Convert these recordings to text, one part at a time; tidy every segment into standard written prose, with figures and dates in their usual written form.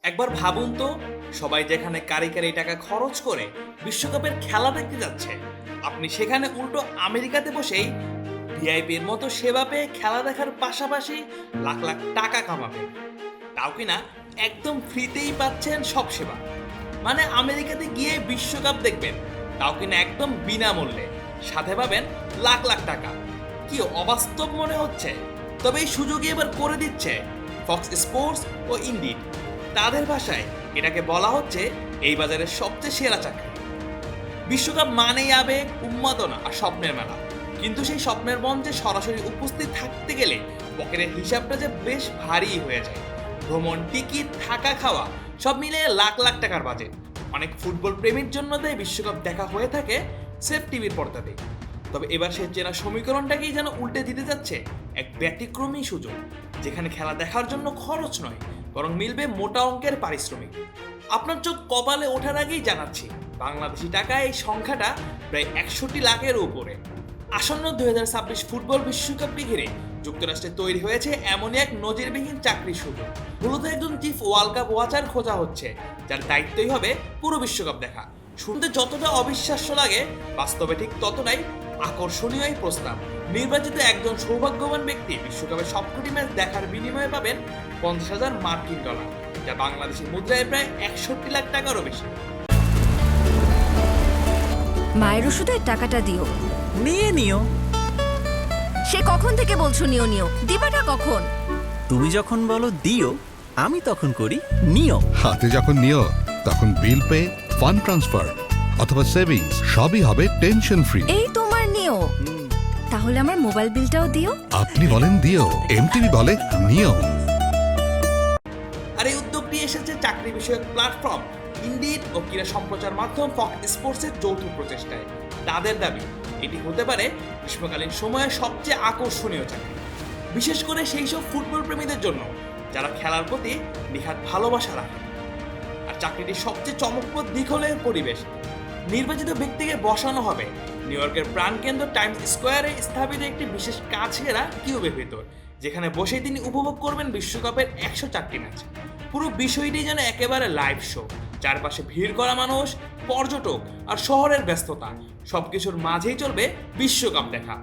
একবার ভাবুন তো, সবাই যেখানে কারি কারি টাকা খরচ করে বিশ্বকাপের খেলা দেখতে যাচ্ছে, আপনি সেখানে উল্টো আমেরিকাতে বসেই ভিআইপির মতো সেবা পেয়ে খেলা দেখার পাশাপাশি লাখ লাখ টাকা কামাবেন। তাও কিনা একদম ফ্রিতেই পাচ্ছেন সব সেবা। মানে আমেরিকাতে গিয়ে বিশ্বকাপ দেখবেন, তাও কিনা একদম বিনামূল্যে, সাথে পাবেন লাখ লাখ টাকা। কি অবাস্তব মনে হচ্ছে? তবে এই সুযোগই এবার করে দিচ্ছে ফক্স স্পোর্টস ও ইন্ডিড। তাদের ভাষায় এটাকে বলা হচ্ছে এই বাজারের সবচেয়ে সেরা চাকরি। বিশ্বকাপ মানেই আবেগ, উন্মাদনা আর স্বপ্নের মেলা। কিন্তু সেই স্বপ্নের মঞ্চে সরাসরি উপস্থিত থাকতে গেলে পকেটের হিসাবটা যে বেশ ভারী হয়ে যায়। ভ্রমণ, টিকিট, থাকা, খাওয়া সব মিলিয়ে লাখ লাখ টাকার বাজেট। অনেক ফুটবল প্রেমীর জন্য তাই বিশ্বকাপ দেখা হয়ে থাকে সেফ টিভির পর্দাতে। তবে এবার সে চেনা সমীকরণটাকেই যেন উল্টে দিতে যাচ্ছে এক ব্যতিক্রমী সুযোগ, যেখানে খেলা দেখার জন্য খরচ নয়, বরং মিলবে মোটা অঙ্কের পারিশ্রমিক। আপনার চোখ কপালে ওঠার আগেই জানাচ্ছি, বাংলাদেশি টাকায় এই সংখ্যাটা প্রায় 61 লাখের উপরে। আসন্ন 2026 ফুটবল বিশ্বকাপকে ঘিরে যুক্তরাষ্ট্রে তৈরি হয়েছে এমনই এক নজিরবিহীন চাকরির সুযোগ। মূলত একজন চিফ ওয়ার্ল্ড কাপ ওয়াচার খোঁজা হচ্ছে, যার দায়িত্বই হবে পুরো বিশ্বকাপ দেখা। শুনতে যতটা অবিশ্বাস্য লাগে, বাস্তবে ঠিক ততটাই আকর্ষণীয় এই প্রস্তাব। নির্বাচিত একজন সৌভাগ্যবান ব্যক্তি বিশ্বকাপের সবকটি ম্যাচ দেখার বিনিময়ে পাবেন $50,000, যা বাংলাদেশি মুদ্রায় প্রায় 61 লাখ টাকারও বেশি। মায়ের ওষুধের টাকাটা দিও। নিয়ে নিও। সে কখন থেকে বলছো নিও নিও, দিবাটা কখন? তুমি যখন বলো দিও, আমি তখন করি নিও। হাতে যখন নিও তখন বিল পে, ফান্ড ট্রান্সফার অথবা সেভিংস সবই হবে টেনশন ফ্রি। এই তোমার নিও। তাহলে আমার মোবাইল বিলটাও দিও। আপনি বলেন দিও, এমটিভি বলে নিও। আর এই উদ্যোগটি এসেছে চাকরি বিষয়ক প্ল্যাটফর্ম ইন্ডিড ও ক্রীড়া সম্প্রচার মাধ্যম ফক্স স্পোর্টসের যৌথ প্রচেষ্টায়। তাদের দাবি এটি হতে পারে গ্রীষ্মকালীন সময়ে সবচেয়ে আকর্ষণীয় চাকরি, বিশেষ করে সেই সব ফুটবল প্রেমীদের জন্য যারা খেলার প্রতি নিখাত ভালোবাসা রাখে। আর চাকরিটির সবচেয়ে চমকপ্রদ দিক হলো এর পরিবেশ। নির্বাচিত ব্যক্তিকে বসানো হবে নিউ ইয়র্কের প্রাণকেন্দ্র টাইমস স্কোয়ারে স্থাপিত একটি বিশেষ কাচঘেরা কিউবের ভেতর, যেখানে বসে তিনি উপভোগ করবেন বিশ্বকাপের 104টি ম্যাচ। পুরো বিষয়টি যেন একেবারে লাইভ শো। চারপাশে ভিড় করা মানুষ, পর্যটক আর শহরের ব্যস্ততা, সবকিছুর মাঝেই চলবে বিশ্বকাপ দেখা।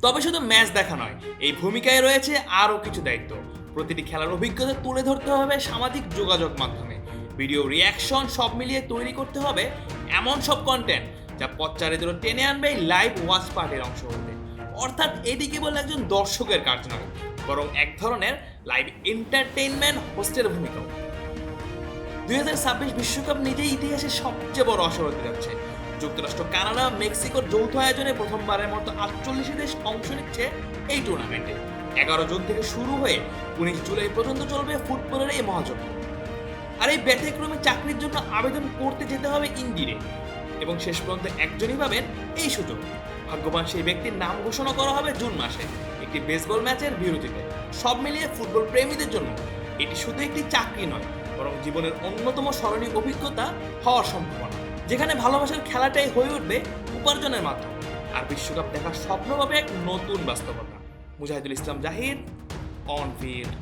তবে শুধু ম্যাচ দেখা নয়, এই ভূমিকায় রয়েছে আরও কিছু দায়িত্ব। প্রতিটি খেলার অভিজ্ঞতা তুলে ধরতে হবে সামাজিক যোগাযোগ মাধ্যমে, ভিডিও রিয়াকশন সব মিলিয়ে তৈরি করতে হবে এমন সব কন্টেন্ট যা পথচারীদেরও টেনে আনবে লাইভ ওয়াচ পার্টির অংশ হতে। অর্থাৎ এটি কেবল একজন দর্শকের কাজ নয়, বরং এক ধরনের লাইভ এন্টারটেইনমেন্ট হোস্টের ভূমিকাও। 2026 বিশ্বকাপ নিজেই ইতিহাসের সবচেয়ে বড় আসর হতে যাচ্ছে। যুক্তরাষ্ট্র, কানাডা, মেক্সিকোর যৌথ আয়োজনে প্রথমবারের মতো 48 দেশ অংশ নিচ্ছে এই টুর্নামেন্টে। 11 জুন থেকে শুরু হয়ে 19 জুলাই পর্যন্ত চলবে ফুটবলের এই মহাযজ্ঞ। আর এই ব্যতিক্রমী চাকরির জন্য আবেদন করতে যেতে হবে ইন্ডিডে, এবং শেষ পর্যন্ত একজনই পাবেন এই সুযোগ। ভাগ্যবান সেই ব্যক্তির নাম ঘোষণা করা হবে জুন মাসে একটি বেসবল ম্যাচের বিরতিতে। সব মিলিয়ে ফুটবল প্রেমীদের জন্য এটি শুধু একটি চাকরি নয়, বরং জীবনের অন্যতম স্মরণীয় অভিজ্ঞতা হওয়ার সম্ভাবনা, যেখানে ভালোবাসার খেলাটাই হয়ে উঠবে উপার্জনের মাধ্যম, আর বিশ্বকাপ দেখার স্বপ্ন পাবে এক নতুন বাস্তবতা। মুজাহিদুল ইসলাম জাহির, অন ফিল্ড।